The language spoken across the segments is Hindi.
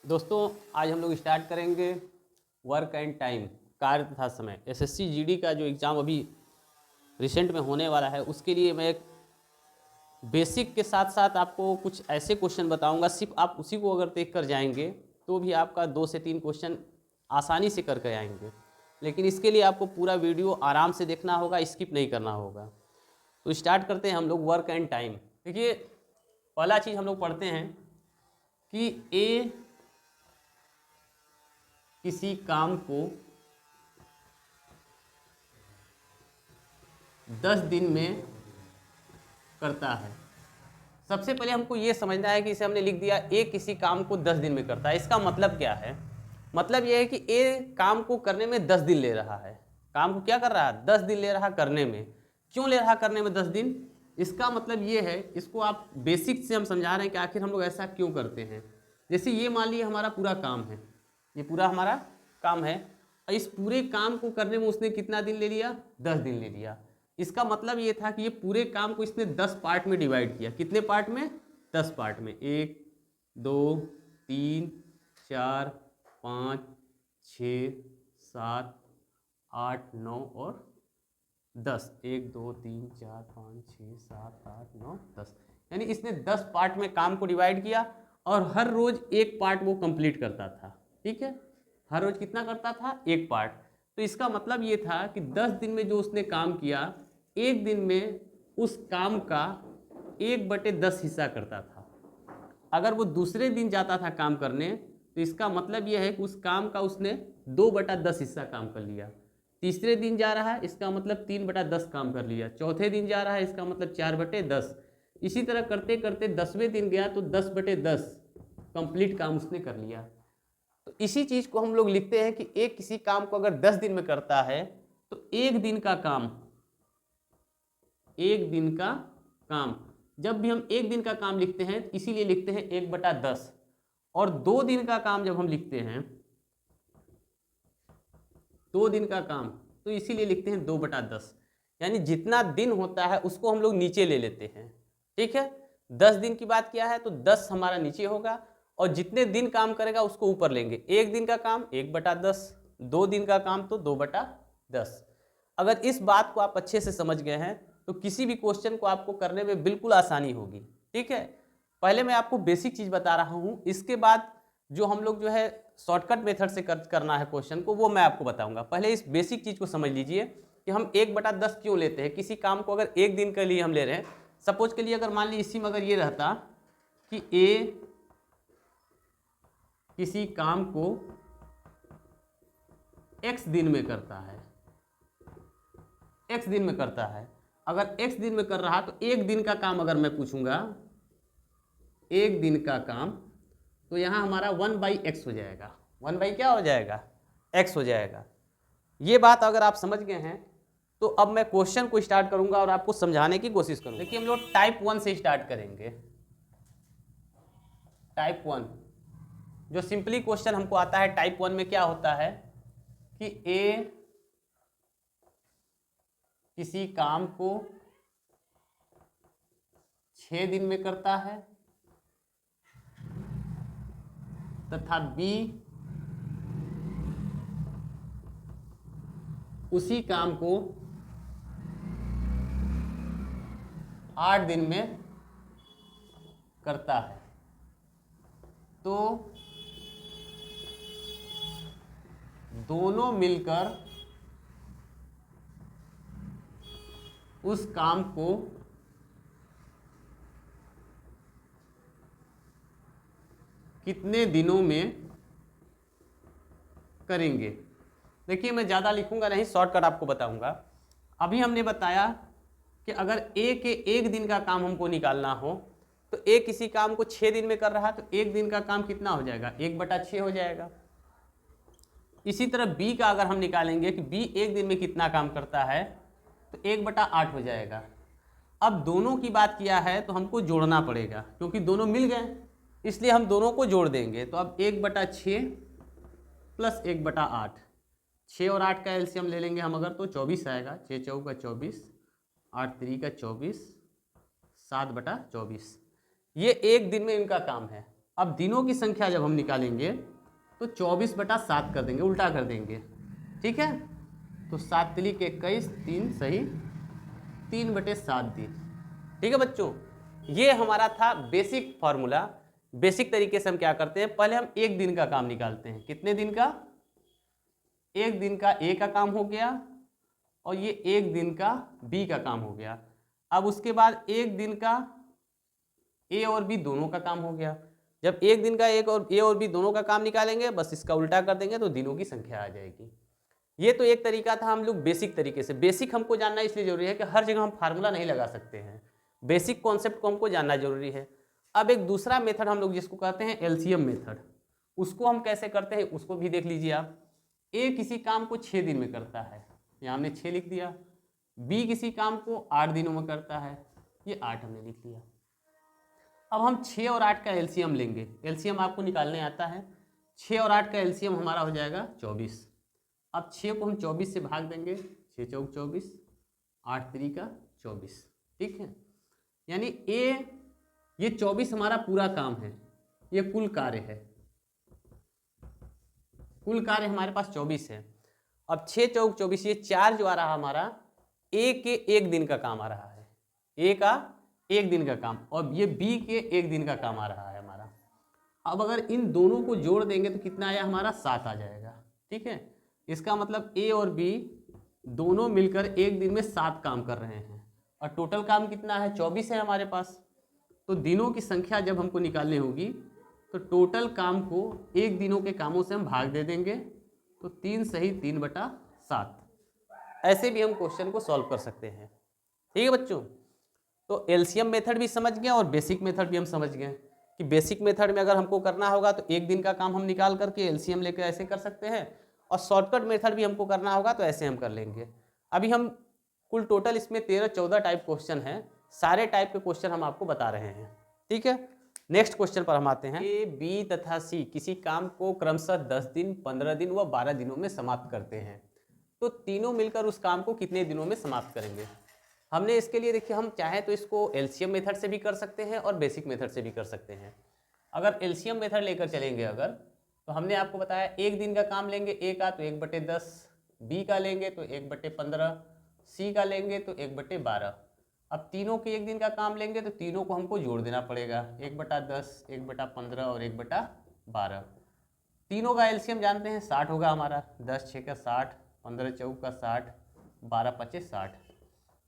दोस्तों आज हम लोग स्टार्ट करेंगे वर्क एंड टाइम, कार्य तथा समय। एसएससी जीडी का जो एग्ज़ाम अभी रिसेंट में होने वाला है उसके लिए मैं एक बेसिक के साथ साथ आपको कुछ ऐसे क्वेश्चन बताऊंगा, सिर्फ आप उसी को अगर देख कर जाएंगे तो भी आपका 2 से 3 क्वेश्चन आसानी से करके आएंगे। लेकिन इसके लिए आपको पूरा वीडियो आराम से देखना होगा, स्किप नहीं करना होगा। तो स्टार्ट करते हैं हम लोग वर्क एंड टाइम। देखिए पहला चीज़ हम लोग पढ़ते हैं कि ए किसी काम को 10 दिन में करता है। सबसे पहले हमको ये समझना है कि इसे हमने लिख दिया ए किसी काम को 10 दिन में करता है। इसका मतलब क्या है? मतलब यह है कि ए काम को करने में 10 दिन ले रहा है। काम को क्या कर रहा है? 10 दिन ले रहा करने में। क्यों ले रहा करने में 10 दिन? इसका मतलब ये है, इसको आप बेसिक से हम समझा रहे हैं कि आखिर हम लोग ऐसा क्यों करते हैं। जैसे ये मान लीजिए हमारा पूरा काम है, ये पूरा हमारा काम है, और इस पूरे काम को करने में उसने कितना दिन ले लिया? 10 दिन ले लिया। इसका मतलब ये था कि ये पूरे काम को इसने 10 पार्ट में डिवाइड किया। कितने पार्ट में? 10 पार्ट में। 1 2 3 4 5 6 7 8 9 और 10। 1 2 3 4 5 6 7 8 9 10, यानी इसने 10 पार्ट में काम को डिवाइड किया और हर रोज एक पार्ट वो कंप्लीट करता था। ठीक है, हर रोज कितना करता था? एक पार्ट। तो इसका मतलब ये था कि 10 दिन में जो उसने काम किया, एक दिन में उस काम का 1/10 हिस्सा करता था। अगर वो दूसरे दिन जाता था काम करने तो इसका मतलब यह है कि उस काम का उसने 2/10 हिस्सा काम कर लिया। तीसरे दिन जा रहा है, इसका मतलब 3/10 काम कर लिया। चौथे दिन जा रहा है, इसका मतलब 4/10। इसी तरह करते करते 10वें दिन गया तो 10/10 कंप्लीट काम उसने कर लिया। तो इसी चीज़ को हम लोग लिखते हैं कि एक किसी काम को अगर 10 दिन में करता है तो एक दिन का काम, एक दिन का काम, जब भी हम एक दिन का काम लिखते हैं इसीलिए लिखते हैं 1/10। और 2 दिन का काम जब हम लिखते हैं, 2 दिन का काम, तो इसीलिए लिखते हैं 2/10। यानी जितना दिन होता है उसको हम लोग नीचे ले लेते हैं। ठीक है, 10 दिन की बात किया है तो 10 हमारा नीचे होगा और जितने दिन काम करेगा उसको ऊपर लेंगे। एक दिन का काम 1/10, 2 दिन का काम तो 2/10। अगर इस बात को आप अच्छे से समझ गए हैं तो किसी भी क्वेश्चन को आपको करने में बिल्कुल आसानी होगी। ठीक है, पहले मैं आपको बेसिक चीज़ बता रहा हूँ, इसके बाद जो हम लोग जो है शॉर्टकट मेथड से करना है क्वेश्चन को, वो मैं आपको बताऊंगा। पहले इस बेसिक चीज़ को समझ लीजिए कि हम 1/10 क्यों लेते हैं। किसी काम को अगर एक दिन के लिए हम ले रहे हैं, सपोज के लिए अगर मान लीजिए इसी में अगर ये रहता कि ए किसी काम को x दिन में करता है, x दिन में करता है, अगर x दिन में कर रहा तो एक दिन का काम अगर मैं पूछूंगा, एक दिन का काम, तो यहाँ हमारा 1/x हो जाएगा। 1 क्या हो जाएगा? x हो जाएगा। ये बात अगर आप समझ गए हैं तो अब मैं क्वेश्चन को स्टार्ट करूंगा और आपको समझाने की कोशिश करूंगा। देखिए हम लोग टाइप 1 से स्टार्ट करेंगे। टाइप 1 जो सिंपली क्वेश्चन हमको आता है, टाइप 1 में क्या होता है कि ए किसी काम को 6 दिन में करता है तथा बी उसी काम को 8 दिन में करता है। तो दोनों मिलकर उस काम को कितने दिनों में करेंगे। देखिए मैं ज़्यादा लिखूंगा नहीं, शॉर्टकट आपको बताऊंगा। अभी हमने बताया कि अगर ए के एक दिन का काम हमको निकालना हो तो ए किसी काम को 6 दिन में कर रहा है तो एक दिन का काम कितना हो जाएगा? 1/6 हो जाएगा। इसी तरह बी का अगर हम निकालेंगे कि बी एक दिन में कितना काम करता है तो 1/8 हो जाएगा। अब दोनों की बात किया है तो हमको जोड़ना पड़ेगा, क्योंकि दोनों मिल गए इसलिए हम दोनों को जोड़ देंगे। तो अब 1/6 प्लस 1/8, 6 और 8 का एलसीएम ले लेंगे हम अगर तो 24 आएगा। 6 चौका 24, 8 3 का 24, 7/24। ये एक दिन में इनका काम है। अब दिनों की संख्या जब हम निकालेंगे तो 24/7 कर देंगे, उल्टा कर देंगे, ठीक है। तो 7 तिलिक 21, 3 सही 3/7 दिन, ठीक है बच्चों। ये हमारा था बेसिक फार्मूला। बेसिक तरीके से हम क्या करते हैं, पहले हम एक दिन का काम निकालते हैं। कितने दिन का? एक दिन का ए का काम हो गया और ये एक दिन का बी का काम हो गया। अब उसके बाद एक दिन का ए और बी दोनों का काम हो गया। जब एक दिन का एक और ए और बी दोनों का काम निकालेंगे, बस इसका उल्टा कर देंगे तो दिनों की संख्या आ जाएगी। ये तो एक तरीका था, हम लोग बेसिक तरीके से। बेसिक हमको जानना इसलिए जरूरी है कि हर जगह हम फार्मूला नहीं लगा सकते हैं, बेसिक कॉन्सेप्ट को हमको जानना जरूरी है। अब एक दूसरा मेथड हम लोग जिसको कहते हैं एलसीएम मेथड, उसको हम कैसे करते हैं उसको भी देख लीजिए आप। ए किसी काम को 6 दिन में करता है, यहाँ हमने 6 लिख दिया। बी किसी काम को 8 दिनों में करता है, ये 8 हमने लिख दिया। अब हम 6 और 8 का एलसीएम लेंगे। एलसीएम आपको निकालने आता है। 6 और 8 का एलसीएम हमारा हो जाएगा 24। अब 6 को हम 24 से भाग देंगे, 6 चौक 24, 8 तिरिका 24, ठीक है। यानी ये 24 हमारा पूरा काम है, ये कुल कार्य है, कुल कार्य हमारे पास 24 है। अब 6 चौक 24, ये 4 जो आ रहा हमारा ए के एक दिन का काम आ रहा है, ए का एक दिन का काम, और ये बी के एक दिन का काम आ रहा है हमारा। अब अगर इन दोनों को जोड़ देंगे तो कितना आया हमारा? 7 आ जाएगा, ठीक है। इसका मतलब ए और बी दोनों मिलकर एक दिन में 7 काम कर रहे हैं, और टोटल काम कितना है? 24 है हमारे पास। तो दिनों की संख्या जब हमको निकालनी होगी तो टोटल काम को एक दिनों के कामों से हम भाग दे देंगे, तो 3 सही 3/7। ऐसे भी हम क्वेश्चन को सॉल्व कर सकते हैं, ठीक है बच्चों। तो एलसीएम मेथड भी समझ गए और बेसिक मेथड भी हम समझ गए कि बेसिक मेथड में अगर हमको करना होगा तो एक दिन का काम हम निकाल करके एलसीएम लेकर ऐसे कर सकते हैं, और शॉर्टकट मेथड भी हमको करना होगा तो ऐसे हम कर लेंगे। अभी हम कुल टोटल इसमें 13-14 टाइप क्वेश्चन हैं, सारे टाइप के क्वेश्चन हम आपको बता रहे हैं, ठीक है। नेक्स्ट क्वेश्चन पर हम आते हैं। ए, बी तथा सी किसी काम को क्रमशः 10 दिन, 15 दिन व 12 दिनों में समाप्त करते हैं, तो तीनों मिलकर उस काम को कितने दिनों में समाप्त करेंगे? हमने इसके लिए देखिए, हम चाहें तो इसको एलसीएम मेथड से भी कर सकते हैं और बेसिक मेथड से भी कर सकते हैं। अगर एलसीएम मेथड लेकर चलेंगे अगर, तो हमने आपको बताया एक दिन का काम लेंगे ए का तो 1/10, बी का लेंगे तो 1/15, सी का लेंगे तो 1/12। अब तीनों के एक दिन का काम लेंगे तो तीनों को हमको जोड़ देना पड़ेगा, 1/10, 1/15 और 1/12। तीनों का एलसीएम जानते हैं 60 होगा हमारा, 10 6 का 60, 15 चौक का 60, 12 25 60,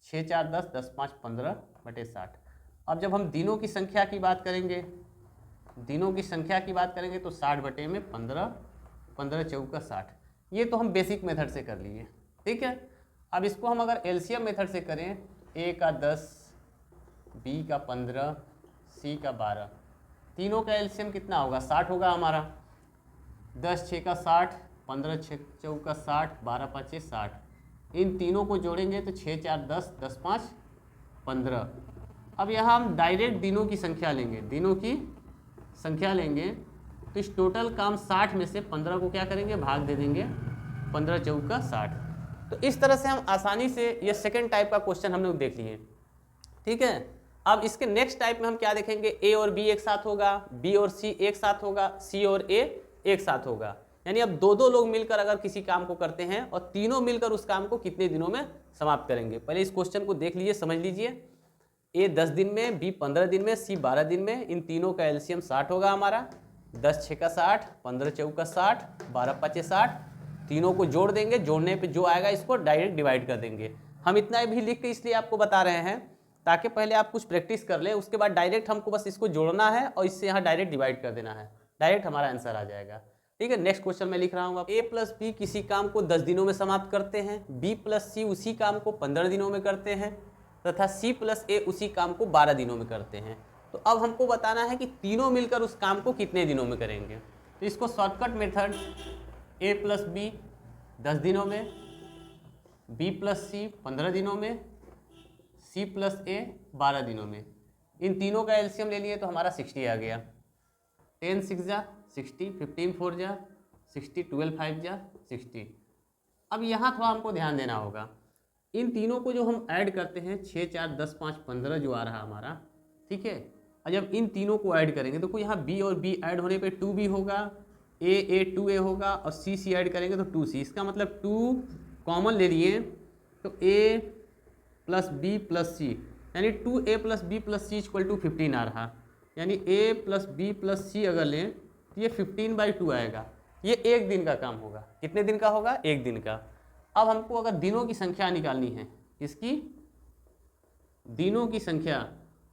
6 4 10, 10 5 15/60। अब जब हम दिनों की संख्या की बात करेंगे, दिनों की संख्या की बात करेंगे तो 60/15, 15 चौक का 60। ये तो हम बेसिक मेथड से कर लिए, ठीक है। अब इसको हम अगर एलसीएम मेथड से करें, ए का 10, बी का 15, सी का 12, तीनों का एलसीएम कितना होगा? 60 होगा हमारा। 10 6 का 60, 15 6 चौक का 60, 12 5 60। इन तीनों को जोड़ेंगे तो 6 4 10, 10 5 15। अब यहाँ हम डायरेक्ट दिनों की संख्या लेंगे, दिनों की संख्या लेंगे तो इस टोटल काम 60 में से 15 को क्या करेंगे? भाग दे देंगे, 15 चौक का 60। तो इस तरह से हम आसानी से ये सेकंड टाइप का क्वेश्चन हम लोग देख लिए, ठीक है। अब इसके नेक्स्ट टाइप में हम क्या देखेंगे? ए और बी एक साथ होगा, बी और सी एक साथ होगा, सी और ए एक साथ होगा। यानी अब दो लोग मिलकर अगर किसी काम को करते हैं और तीनों मिलकर उस काम को कितने दिनों में समाप्त करेंगे? पहले इस क्वेश्चन को देख लीजिए, समझ लीजिए। ए 10 दिन में, बी 15 दिन में, सी 12 दिन में। इन तीनों का एलसीएम 60 होगा हमारा। 10 6 का 60, 15 चौक का 60, 12 5 60। तीनों को जोड़ देंगे, जोड़ने पे जो आएगा इसको डायरेक्ट डिवाइड कर देंगे। हम इतना भी लिख के इसलिए आपको बता रहे हैं ताकि पहले आप कुछ प्रैक्टिस कर लें, उसके बाद डायरेक्ट हमको बस इसको जोड़ना है और इससे यहाँ डायरेक्ट डिवाइड कर देना है, डायरेक्ट हमारा आंसर आ जाएगा, ठीक है। नेक्स्ट क्वेश्चन मैं लिख रहा हूँ, ए प्लस बी किसी काम को 10 दिनों में समाप्त करते हैं, बी प्लस सी उसी काम को 15 दिनों में करते हैं तथा सी प्लस ए उसी काम को 12 दिनों में करते हैं। तो अब हमको बताना है कि तीनों मिलकर उस काम को कितने दिनों में करेंगे। तो इसको शॉर्टकट मेथड, ए प्लस बी 10 दिनों में, बी प्लस सी 15 दिनों में, सी प्लस ए 12 दिनों में। इन तीनों का एलसीएम ले लिए तो हमारा 60 आ गया। 10 6 जा 60, 15 4 जा 60, 12 5 जा 60। अब यहाँ थोड़ा हमको ध्यान देना होगा, इन तीनों को जो हम ऐड करते हैं 6 4 10 5 15 जो आ रहा हमारा, ठीक है, और जब इन तीनों को ऐड करेंगे तो यहाँ b और b ऐड होने पे 2b होगा, a 2a होगा और c ऐड करेंगे तो 2c। इसका मतलब 2 कॉमन ले लिए तो a plus b plus c, यानी 2a plus b plus c equal to 15 आ रहा। यानी a plus b plus c अगर लें तो ये 15/2 आएगा। ये एक दिन का काम होगा। कितने दिन का होगा? एक दिन का। अब हमको अगर दिनों की संख्या निकालनी है, इसकी दिनों की संख्या,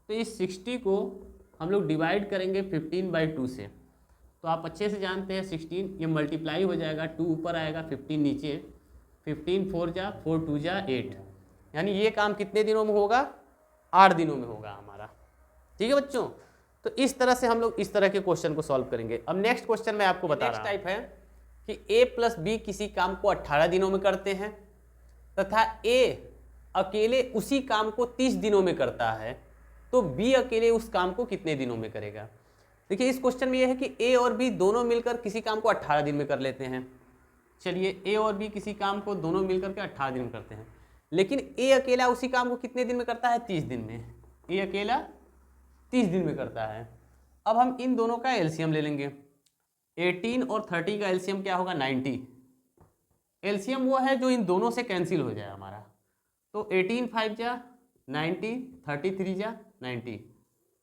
तो इस 60 को हम लोग डिवाइड करेंगे 15/2 से। तो आप अच्छे से जानते हैं 16 ये मल्टीप्लाई हो जाएगा, 2 ऊपर आएगा 15 नीचे, 15 4 जा 4 2 जा 8, यानी ये काम कितने दिनों में होगा? 8 दिनों में होगा हमारा। ठीक है बच्चों, तो इस तरह से हम लोग इस तरह के क्वेश्चन को सॉल्व करेंगे। अब नेक्स्ट क्वेश्चन मैं आपको बता रहा हूं। नेक्स्ट टाइप है कि a प्लस बी किसी काम को 18 दिनों में करते हैं तथा a अकेले उसी काम को 30 दिनों में करता है, तो b अकेले उस काम को कितने दिनों में करेगा? देखिए इस क्वेश्चन में यह है कि a और b दोनों मिलकर किसी काम को 18 दिन में कर लेते हैं। चलिए a और b किसी काम को दोनों मिलकर के 18 दिन में करते हैं, लेकिन a अकेला उसी काम को कितने दिन में करता है? 30 दिन में। a अकेला 30 दिन में करता है। अब हम इन दोनों का एलसीएम ले लेंगे। 18 और 30 का एलसीएम क्या होगा? 90। एलसीएम वो है जो इन दोनों से कैंसिल हो जाए हमारा। तो 18 5 जा 90, 33 जा 90।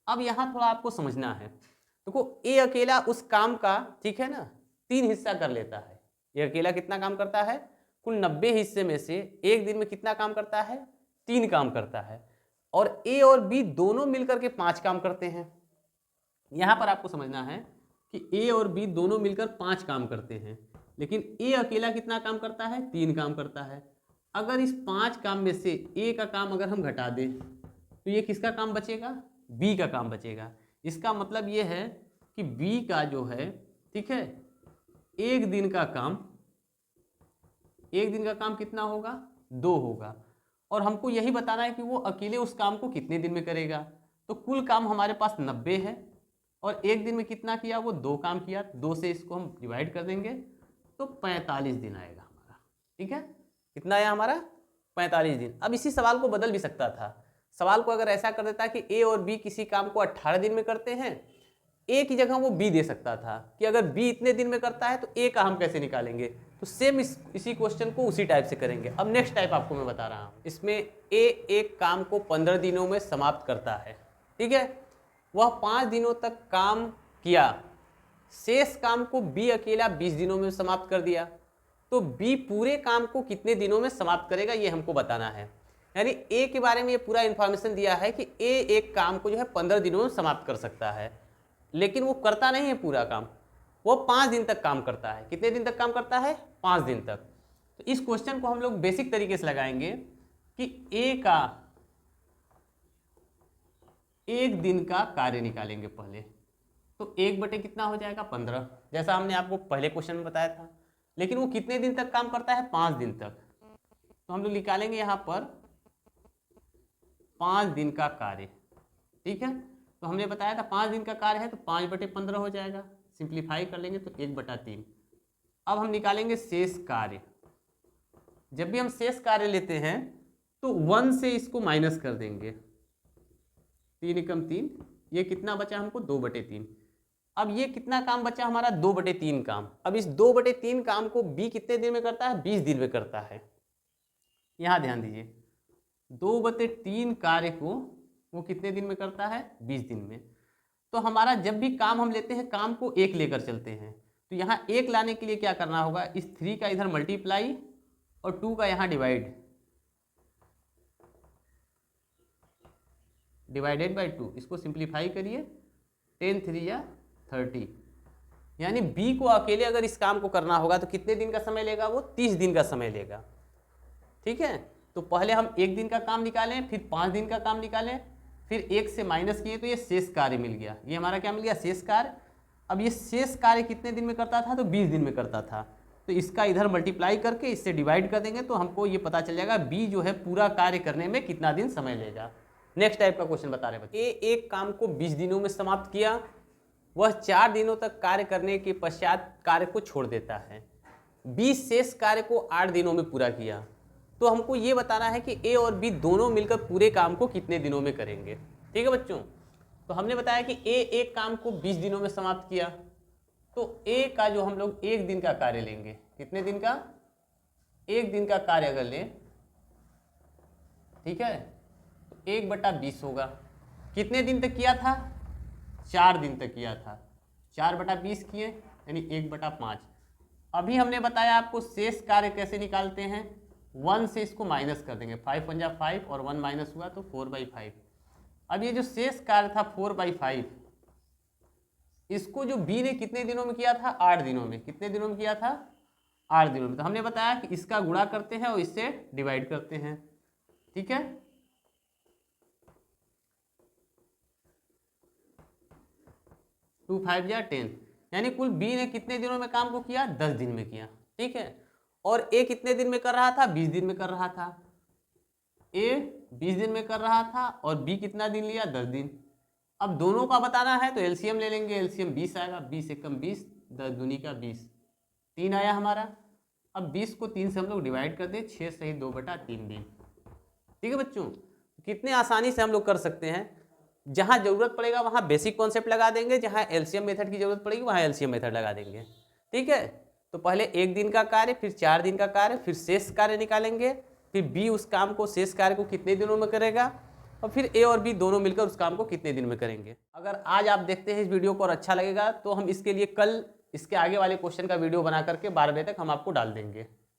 अब यहाँ थोड़ा आपको समझना है। देखो ए अकेला उस काम का, ठीक है ना, 3 हिस्सा कर लेता है। ये अकेला कितना काम करता है? कुल 90 हिस्से में से एक दिन में कितना काम करता है? 3 काम करता है। और ए और बी दोनों मिलकर के 5 काम करते हैं। यहाँ पर आपको समझना है कि ए और बी दोनों मिलकर 5 काम करते हैं, लेकिन ए अकेला कितना काम करता है? 3 काम करता है। अगर इस 5 काम में से ए का काम अगर हम घटा दें तो ये किसका काम बचेगा? बी का काम बचेगा। इसका मतलब ये है कि बी का जो है, ठीक है, एक दिन का काम कितना होगा? 2 होगा। और हमको यही बताना है कि वो अकेले उस काम को कितने दिन में करेगा। तो कुल काम हमारे पास 90 है और एक दिन में कितना किया? वो 2 काम किया। 2 से इसको हम डिवाइड कर देंगे तो 45 दिन आएगा हमारा। ठीक है, कितना आया हमारा? 45 दिन। अब इसी सवाल को बदल भी सकता था। सवाल को अगर ऐसा कर देता कि ए और बी किसी काम को 18 दिन में करते हैं, ए की जगह वो बी दे सकता था कि अगर बी इतने दिन में करता है तो ए का हम कैसे निकालेंगे। तो सेम इसी क्वेश्चन को उसी टाइप से करेंगे। अब नेक्स्ट टाइप आपको मैं बता रहा हूँ। इसमें ए एक काम को 15 दिनों में समाप्त करता है। ठीक है, वह 5 दिनों तक काम किया, शेष काम को बी अकेला 20 दिनों में समाप्त कर दिया, तो बी पूरे काम को कितने दिनों में समाप्त करेगा ये हमको बताना है। यानी ए के बारे में ये पूरा इंफॉर्मेशन दिया है कि ए एक काम को जो है 15 दिनों में समाप्त कर सकता है, लेकिन वो करता नहीं है पूरा काम, वो 5 दिन तक काम करता है। कितने दिन तक काम करता है? 5 दिन तक। तो इस क्वेश्चन को हम लोग बेसिक तरीके से लगाएंगे कि ए का एक दिन का कार्य निकालेंगे पहले। तो 1 बटे कितना हो जाएगा? 15, जैसा हमने आपको पहले क्वेश्चन में बताया था। लेकिन वो कितने दिन तक काम करता है? 5 दिन तक। तो हम लोग निकालेंगे यहाँ पर 5 दिन का कार्य। ठीक है, तो हमने बताया था 5 दिन का कार्य है तो 5/15 हो जाएगा। सिंप्लीफाई कर लेंगे तो 1/3। अब हम निकालेंगे शेष कार्य। जब भी हम शेष कार्य लेते हैं तो 1 से इसको माइनस कर देंगे। 3 एकम 3, ये कितना बचा हमको? 2/3। अब ये कितना काम बचा हमारा? 2/3 काम। अब इस 2/3 काम को बी कितने दिन में करता है? 20 दिन में करता है। यहाँ ध्यान दीजिए, 2/3 कार्य को वो कितने दिन में करता है? 20 दिन में। तो हमारा जब भी काम हम लेते हैं, काम को 1 लेकर चलते हैं। तो यहाँ 1 लाने के लिए क्या करना होगा? इस 3 का इधर मल्टीप्लाई और 2 का यहाँ डिवाइडेड बाई 2। इसको सिंप्लीफाई करिए, 10 3 या 30। यानी बी को अकेले अगर इस काम को करना होगा तो कितने दिन का समय लेगा? वो 30 दिन का समय लेगा। ठीक है, तो पहले हम 1 दिन का काम निकालें, फिर 5 दिन का काम निकालें, फिर 1 से माइनस किए तो ये शेष कार्य मिल गया। ये हमारा क्या मिल गया? शेष कार्य। अब ये शेष कार्य कितने दिन में करता था? तो 20 दिन में करता था। तो इसका इधर मल्टीप्लाई करके इससे डिवाइड कर देंगे तो हमको ये पता चल जाएगा बी जो है पूरा कार्य करने में कितना दिन समय लेगा। नेक्स्ट टाइप का क्वेश्चन बता रहे बच्चे। ए एक काम को 20 दिनों में समाप्त किया, वह 4 दिनों तक कार्य करने के पश्चात कार्य को छोड़ देता है। बी शेष कार्य को 8 दिनों में पूरा किया, तो हमको ये बताना है कि ए और बी दोनों मिलकर पूरे काम को कितने दिनों में करेंगे। ठीक है बच्चों, तो हमने बताया कि ए एक काम को 20 दिनों में समाप्त किया, तो ए का जो हम लोग एक दिन का कार्य लेंगे, कितने दिन का, एक दिन का कार्य अगर लें, ठीक है, तो 1/20 होगा। कितने दिन तक किया था, 4 दिन तक किया था, 4/20 किए यानी 1/5। अभी हमने बताया आपको शेष कार्य कैसे निकालते हैं, 1 से इसको माइनस कर देंगे, 5 × 5 और 1 माइनस हुआ तो 4/5। अब ये जो शेष कार्य था 4/5, इसको जो बी ने कितने दिनों में किया था, 8 दिनों में। कितने दिनों में किया था, 8 दिनों में। तो हमने बताया कि इसका गुणा करते हैं और इससे डिवाइड करते हैं, ठीक है। 2 5 या 10, यानी कुल बी ने कितने दिनों में काम को किया, 10 दिन में किया, ठीक है। और ए कितने दिन में कर रहा था, 20 दिन में कर रहा था। ए 20 दिन में कर रहा था और बी कितना दिन लिया, 10 दिन। अब दोनों का बताना है तो एलसीएम ले लेंगे, एलसीएम 20 आएगा, 20 एकम 20, 10 दूनी का 20, 3 आया हमारा। अब 20 को 3 से हम लोग डिवाइड कर दें, 6 सही 2/3 दिन, ठीक है बच्चों। कितने आसानी से हम लोग कर सकते हैं, जहां जरूरत पड़ेगा वहां बेसिक कॉन्सेप्ट लगा देंगे, जहां एलसीएम मेथड की जरूरत पड़ेगी वहां एलसीएम मेथड लगा देंगे, ठीक है। तो पहले एक दिन का कार्य, फिर 4 दिन का कार्य, फिर शेष कार्य निकालेंगे, फिर बी उस काम को, शेष कार्य को कितने दिनों में करेगा, और फिर ए और बी दोनों मिलकर उस काम को कितने दिन में करेंगे। अगर आज आप देखते हैं इस वीडियो को और अच्छा लगेगा तो हम इसके लिए कल इसके आगे वाले क्वेश्चन का वीडियो बना करके 12 बजे तक हम आपको डाल देंगे।